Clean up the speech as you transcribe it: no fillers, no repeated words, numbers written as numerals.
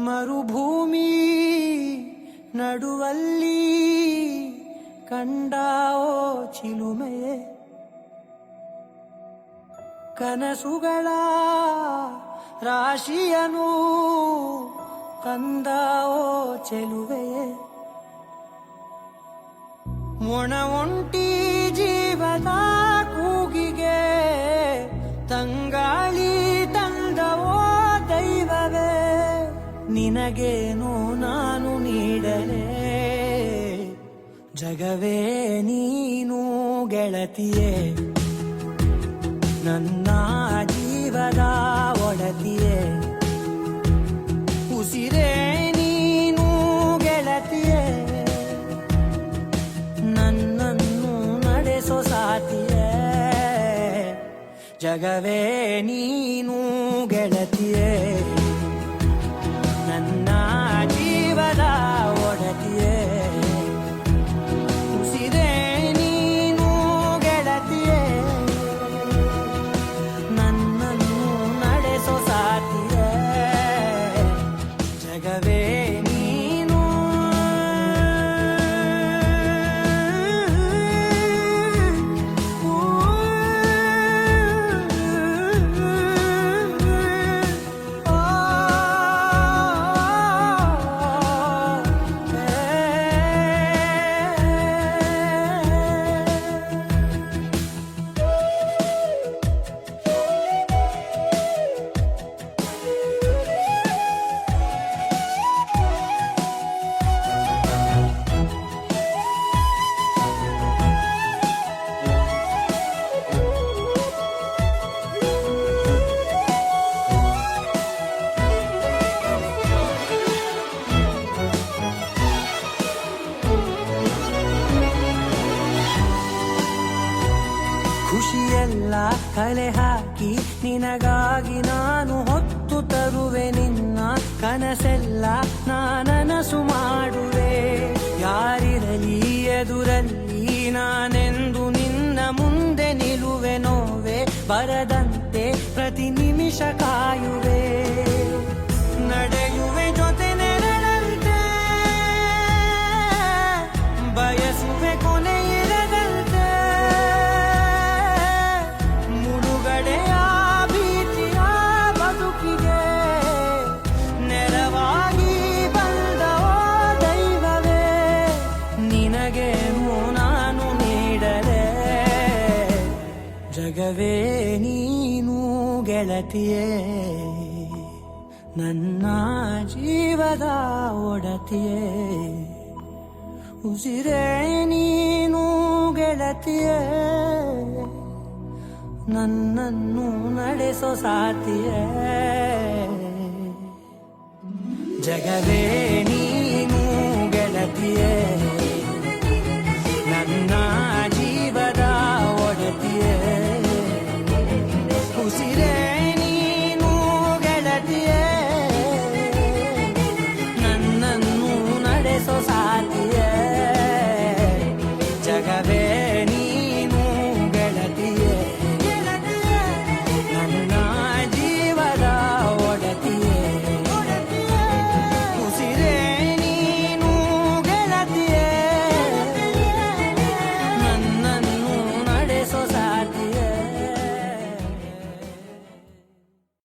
ಮರುಭೂಮಿ ನಡುವಲ್ಲಿ ಕಂಡಾವೋ ಚಿಲುಮೆಯೇ, ಕನಸುಗಳ ರಾಶಿಯನು ಕಂದಾವೋ ಚೆಲುವೆಯೇ, ಒಣ ಒಂಟಿ ಜೀವದ ಕೂಗಿಗೆ ತಂಗಾಳಿ ತಂದವೋ ದೈವವೇ, ನಿನಗೇನು ನಾನು ನೀಡಲೇ ಜಗವೇ ನೀನು ಗೆಳತಿಯೇ, ನನ್ನ ಜೀವದ ಒಡತಿಯೇ, ಉಸಿರೇ ನೀನು ಗೆಳತಿಯೇ, ನನ್ನನ್ನು ನಡೆಸೋ ಸಾತಿಯೇ, ಜಗವೇ ನೀನು ಗೆಳತಿಯೇ, ನನ್ನ ಜೀವದ ಒಡತಿಯೇ, ಉಸಿರೇ ನೀನು ಗೆಳತಿಯೇ, ನನ್ನನ್ನು ನಡೆಸೋ ಸಾತಿಯೇ, ಜಗವೇ ನೀನು. ಖುಷಿಯೆಲ್ಲ ಕಲೆ ಹಾಕಿ ನಿನಗಾಗಿ ನಾನು ಹೊತ್ತು ತರುವೆ, ನಿನ್ನ ಕನಸೆಲ್ಲ ನಾನನಸು ಮಾಡುವೆ, ಯಾರಿರಲಿ ಎದುರಲ್ಲಿ ನಾನೆಂದು ನಿನ್ನ ಮುಂದೆ ನಿಲ್ಲುವೆ, ನೋವೆ ಬರದಂತೆ ಪ್ರತಿ ನಿಮಿಷ ಕಾಯುವೆ, ನಡೆಯುವೆ ಜೊತೆ ನೆರಳಂತೆ, ಬಯಸುವೆ ಕೊನೆ ಇರದಂತೆ, ಮುಳುಗಡೆಯ ಭೀತಿಯ ಬದುಕಿಗೆ ನೆರವಾಗಿ ಬಂದವೋ ದೈವವೇ, ನಿನಗೇನು ನಾನು ನೀಡಲೇ ಜಗವೇ ನೀನು ಗೆಳತಿಯೇ, ನನ್ನ ಜೀವದ ಒಡತಿಯೇ, ಉಸಿರೇ ನೀನು ಗೆಳತಿಯೇ, ನನ್ನನ್ನು ನಡೆಸೋ ಸಾತಿಯೇ, ಜಗವೇ